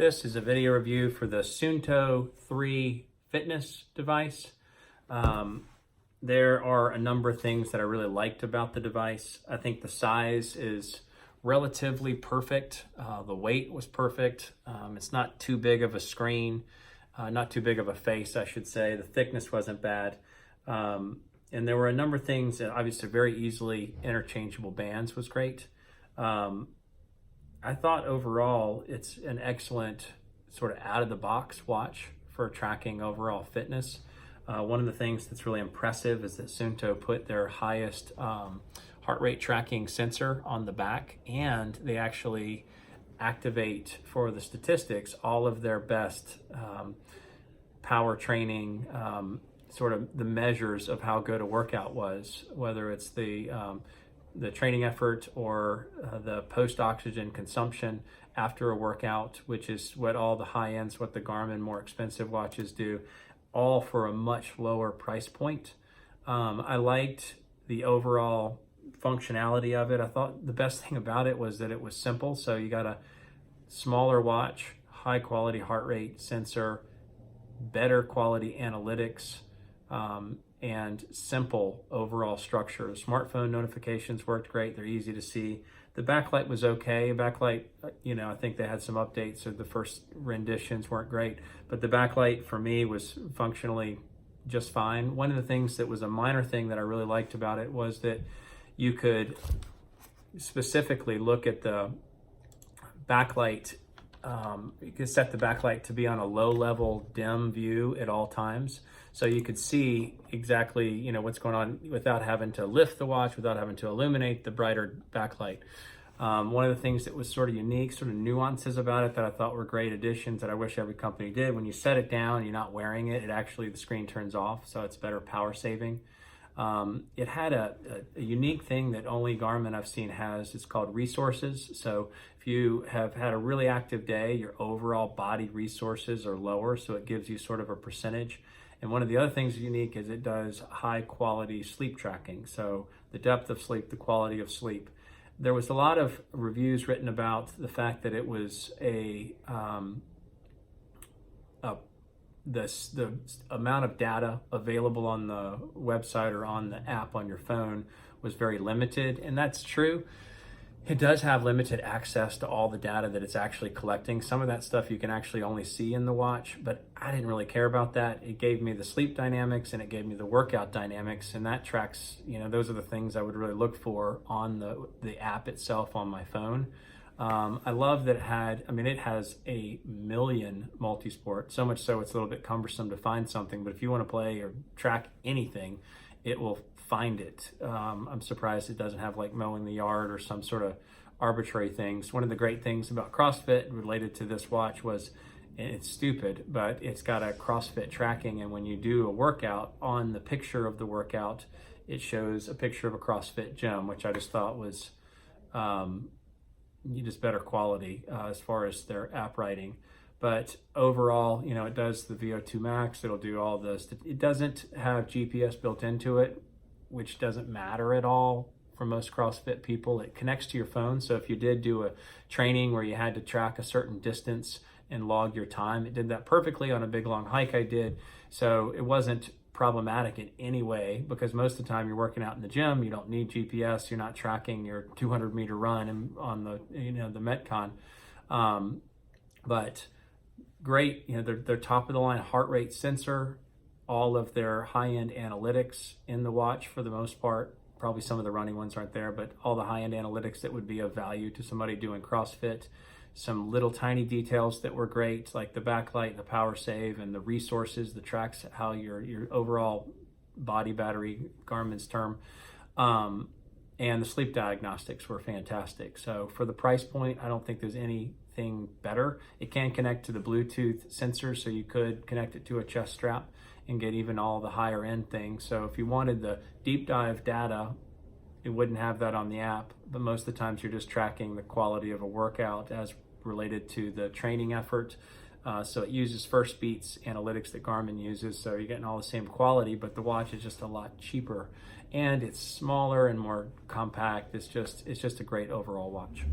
This is a video review for the Suunto 3 fitness device. There are a number of things that I really liked about the device. I think the size is relatively perfect. The weight was perfect. It's not too big of a screen, not too big of a face, I should say. The thickness wasn't bad. And there were a number of things that obviously very easily interchangeable bands was great. I thought overall it's an excellent sort of out-of-the-box watch for tracking overall fitness. One of the things that's really impressive is that Suunto put their highest heart rate tracking sensor on the back, and they actually activate for the statistics all of their best power training, sort of the measures of how good a workout was, whether it's the training effort or the post-oxygen consumption after a workout, which is what all the high ends, what the Garmin more expensive watches do, all for a much lower price point. I liked the overall functionality of it. I thought the best thing about it was that it was simple. So you got a smaller watch, high quality heart rate sensor, better quality analytics, and simple overall structure. Smartphone notifications worked great. They're easy to see. The backlight was okay. Backlight, I think they had some updates, or the first renditions weren't great, but the backlight for me was functionally just fine. One of the things that was a minor thing that I really liked about it was that you could specifically look at the backlight. You could set the backlight to be on a low level dim view at all times. So you could see exactly, what's going on without having to lift the watch, without having to illuminate the brighter backlight. One of the things that was sort of unique, sort of nuances about it that I thought were great additions that I wish every company did. When you set it down, you're not wearing it, the screen turns off, so it's better power saving. It had a unique thing that only Garmin I've seen has. It's called resources. So if you have had a really active day, your overall body resources are lower, so it gives you sort of a percentage. And one of the other things unique is it does high quality sleep tracking. So the depth of sleep, the quality of sleep. There was a lot of reviews written about the fact that it was the amount of data available on the website or on the app on your phone was very limited, and that's true. It does have limited access to all the data that it's actually collecting. Some of that stuff you can actually only see in the watch, but I didn't really care about that. It gave me the sleep dynamics and it gave me the workout dynamics, and that tracks, those are the things I would really look for on the app itself on my phone. I love that it has a million multi-sport, so much so it's a little bit cumbersome to find something, but if you want to play or track anything, it will find it. I'm surprised it doesn't have like mowing the yard or some sort of arbitrary things. One of the great things about CrossFit related to this watch was, it's stupid, but it's got a CrossFit tracking, and when you do a workout, on the picture of the workout, it shows a picture of a CrossFit gym, which I just thought was just better quality as far as their app writing. But overall, it does the VO2 max. It'll do all this. It doesn't have GPS built into it, which doesn't matter at all for most CrossFit people. It connects to your phone. So if you did do a training where you had to track a certain distance and log your time, it did that perfectly on a big long hike I did. So it wasn't problematic in any way, because most of the time you're working out in the gym, you don't need GPS. You're not tracking your 200-meter run on the the Metcon. But great, their top of the line heart rate sensor, all of their high-end analytics in the watch for the most part. Probably some of the running ones aren't there, but all the high-end analytics that would be of value to somebody doing CrossFit. Some little tiny details that were great, like the backlight, the power save, and the resources, the tracks, how your overall body battery, Garmin's term, and the sleep diagnostics were fantastic. So for the price point, I don't think there's anything better. It can connect to the Bluetooth sensor, so you could connect it to a chest strap and get even all the higher end things. So if you wanted the deep dive data, it wouldn't have that on the app, but most of the times you're just tracking the quality of a workout as related to the training effort. So it uses first beats analytics that Garmin uses, so you're getting all the same quality, but the watch is just a lot cheaper, and it's smaller and more compact. It's just a great overall watch.